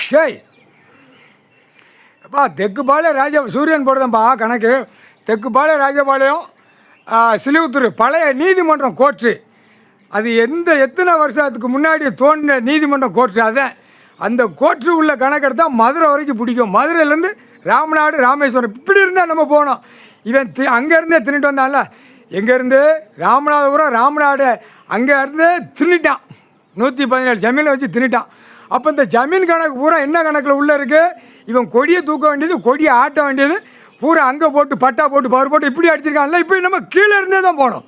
ஷேய் அப்பா தெக்குப்பாளையம் ராஜா சூரியன் போடுதப்பா கணக்கு. தெக்குப்பாளையம் ராஜபாளையம் சிலிவுத்தூர் பழைய நீதிமன்றம் கோர்ட்டு. அது எத்தனை வருஷத்துக்கு முன்னாடி தோன்றின நீதிமன்றம் கோர்ட்டு. அதான் அந்த கோர்ட்டு உள்ள கணக்கெடுத்தால் மதுரை வரைக்கும் பிடிக்கும். மதுரையிலேருந்து ராமநாடு ராமேஸ்வரம் இப்படி இருந்தால் நம்ம போனோம். இவன் அங்கேருந்தே தின்னுட்டு வந்தான்ல. எங்கேருந்து ராமநாதபுரம் ராமநாடு அங்கேருந்து தின்னுட்டான். 117 ஜமீனை வச்சு தின்னுட்டான். அப்போ இந்த ஜமீன் கணக்கு பூரா என்ன கணக்கில் உள்ளே இருக்குது? இவன் கொடியை தூக்க வேண்டியது, கொடியை ஆட்ட வேண்டியது பூரா அங்கே போட்டு பட்டா போட்டு பவர் போட்டு இப்படி அடிச்சிருக்கான்ல. இப்போ நம்ம கீழே இருந்தே தான் போனோம்,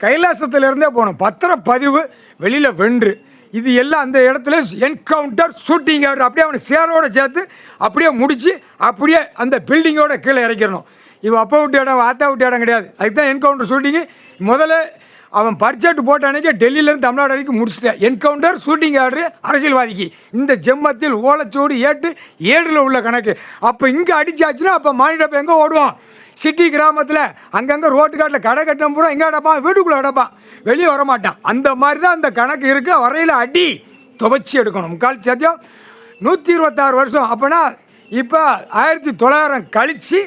கைலாசத்துலேருந்தே போனோம். பத்திரப்பதிவு வெளியில் வென்று இது எல்லாம் அந்த இடத்துல என்கவுண்டர் ஷூட்டிங் ஆர்டர் அப்படியே அவனை சேரோடு சேர்த்து அப்படியே முடித்து அப்படியே அந்த பில்டிங்கோட கீழே இறக்கிடணும். இவன் அப்பா விட்டு இடம் ஆத்தா விட்டு இடம் கிடையாது. அதுக்கு தான் என்கவுண்டர் ஷூட்டிங்கு. முதல்ல அவன் பர்ச்சேட்டு போட்ட அன்றைக்கி டெல்லியிலேருந்து தமிழ்நாடு வரைக்கும் முடிச்சிட்டேன். என்கவுண்டர் ஷூட்டிங் ஆர்டரு அரசியல்வாதிக்கு இந்த ஜெம்மத்தில் ஓலைச்சோடு 7 உள்ள கணக்கு. அப்போ இங்கே அடிச்சாச்சுன்னா அப்போ மாநிலப்போ எங்கே ஓடுவான்? சிட்டி கிராமத்தில் அங்கங்கே ரோட்டுக்காட்டில் கடை கட்டின பூரா எங்கே அடைப்பான்? வீட்டுக்குள்ளே அடைப்பான், வெளியே வரமாட்டான். அந்த மாதிரி தான் அந்த கணக்கு இருக்குது. வரையில் அடி துவைச்சி எடுக்கணும். முக்கால் சத்தியம் 126 வருஷம். அப்போனா இப்போ 1900 கழித்து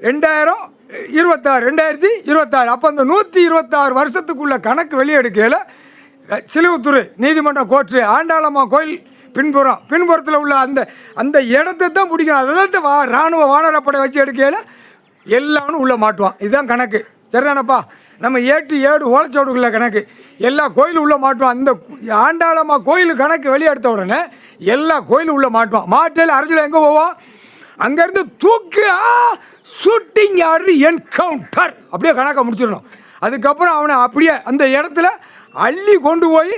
2026 அப்போ அந்த 126 வருஷத்துக்குள்ள கணக்கு வெளியே எடுக்கையில் சிலுவுத்தூர் நீதிமன்றம் கோர்ட்டு ஆண்டாளம்மா கோயில் பின்புறத்தில் உள்ள அந்த இடத்தை தான் பிடிக்கணும். அதை இராணுவ வானரப்படை வச்சு எடுக்கையில் எல்லாரும் உள்ளே மாட்டுவான். இதுதான் கணக்கு. சரிதானப்பா? நம்ம 7 ஓலைச்சோடுக்குள்ள கணக்கு எல்லா கோயிலும் உள்ளே மாட்டுவான். அந்த ஆண்டாளம்மா கோயில் கணக்கு வெளியே எடுத்த உடனே எல்லா கோயிலும் உள்ளே மாட்டுவான். மாட்டையில் அரசியல் எங்கே போவான்? அங்கேருந்து தூக்கி ஷூட்டிங் ஆர்டர் என்கவுண்டர் அப்படியே கணக்கை முடிச்சிடணும். அதுக்கப்புறம் அவனை அப்படியே அந்த இடத்துல அள்ளி கொண்டு போய்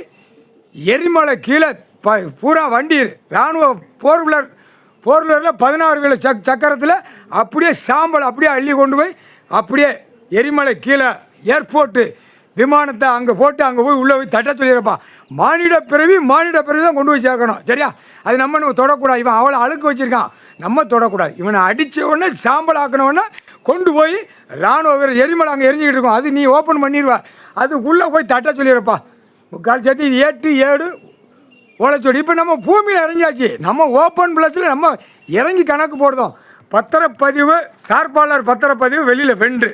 எரிமலை கீழே பூரா வண்டி இராணுவ போர்வீலரில் 16 சக்கரத்தில் அப்படியே சாம்பல் அப்படியே அள்ளி கொண்டு போய் அப்படியே எரிமலை கீழே ஏர்போர்ட்டு விமானத்தை அங்கே போட்டு அங்கே போய் உள்ளே போய் தட்ட சொல்லிடுறப்பா. மானிட பிறவி தான் கொண்டு போய் சேர்க்கணும். சரியா? அது நம்ம தொடக்கூடாது. இவன் அவளை அழுக்கு வச்சுருக்கான், நம்ம தொடக்கூடாது. இவனை அடித்த உடனே சாம்பல் ஆக்கினோடனே கொண்டு போய் இராணுவ வீரர் எரிமலை அங்கே எரிஞ்சிக்கிட்டு இருக்கும். அது நீ ஓப்பன் பண்ணிடுவா, அதுக்குள்ளே போய் தட்ட சொல்லிடுறப்பா. முக்கால் சேர்த்து 7 ஓலைச்சோடி. இப்போ நம்ம பூமியில் இறங்கியாச்சு. நம்ம ஓப்பன் பிளஸில் நம்ம இறங்கி கணக்கு போடுறோம். பத்திரப்பதிவு சார்பாளர் பத்திரப்பதிவு வெளியில் வென்று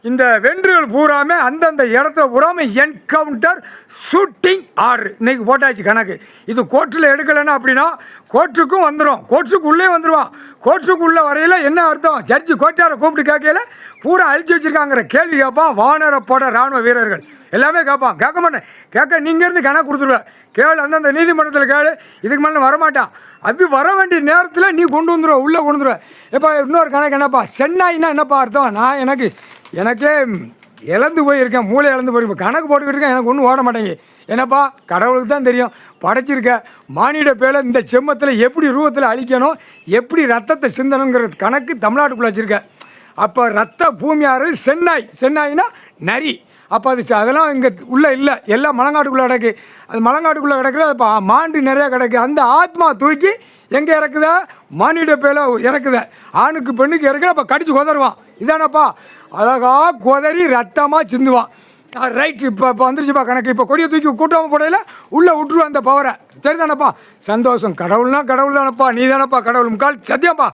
இந்த வென்றுகள் பூராமே அந்தந்த இடத்துல பூராமே என்கவுண்டர் ஷூட்டிங் ஆர்டர் இன்றைக்கி போட்டாச்சு கணக்கு. இது கோர்ட்டில் எடுக்கலைன்னா அப்படின்னா கோர்ட்டுக்கும் வந்துடும், கோர்ட்டுக்குள்ளே வந்துடுவான். கோர்ட்டுக்குள்ளே வரையில் என்ன அர்த்தம்? ஜட்ஜி கோர்ட்டாரை கூப்பிட்டு கேட்கல பூரா அழிச்சு வச்சுருக்காங்கிற கேள்வி கேட்பான். வானரப்பட இராணுவ வீரர்கள் எல்லாமே கேட்பான். கேட்க மாட்டேன், நீங்கள் இருந்து கணக்கு கொடுத்துருவேன். கேளு, அந்தந்த நீதிமன்றத்தில் கேளு. இதுக்கு மேலே வரமாட்டான். அது வர வேண்டிய நேரத்தில் நீ கொண்டு வந்துடுவ, உள்ளே கொண்டு வந்துடுவேன். எப்போ இன்னொரு கணக்கு என்னப்பா? சென்னாயின்னா என்னப்பா அர்த்தம்? நான் எனக்கே இழந்து போயிருக்கேன், மூளை இழந்து போயிருக்கேன். கணக்கு போட்டுக்கிட்டு இருக்கேன், எனக்கு ஒன்றும் ஓட மாட்டேங்க. என்னப்பா? கடவுளுக்கு தான் தெரியும். படைச்சிருக்க மானிட பேரை இந்த செம்மத்தில் எப்படி ரூபத்தில் அழிக்கணும், எப்படி ரத்தத்தை சிந்தணுங்கிற கணக்கு தமிழ்நாட்டுக்குள்ளே வச்சுருக்கேன். அப்போ ரத்த பூமியார் சென்னாயினா நரி. அப்போ அதெல்லாம் இங்கே உள்ளே இல்லை, எல்லாம் மலங்காட்டுக்குள்ளே கிடக்கு. அது மலங்காட்டுக்குள்ளே கிடக்குது. இப்போ மாண்டு நிறையா கிடக்கு. அந்த ஆத்மா தூக்கி எங்கே இறக்குதா? மானிட பேல இறக்குத. ஆணுக்கு பெண்ணுக்கு இறக்குது. அப்போ கடிச்சு கொதருவான். இதானப்பா? அழகாக கொதறி ரத்தமாக சிந்துவான். ரைட். இப்போ வந்துருச்சுப்பா கணக்கு. இப்போ கொடியை தூக்கி கூட்டாமல் போடையில் உள்ளே விட்டுருவான் அந்த பவரை. சரிதானப்பா? சந்தோஷம். கடவுள்னா கடவுள் தானப்பா, நீ தானப்பா கடவுள். முக்கால் சத்தியம்ப்பா.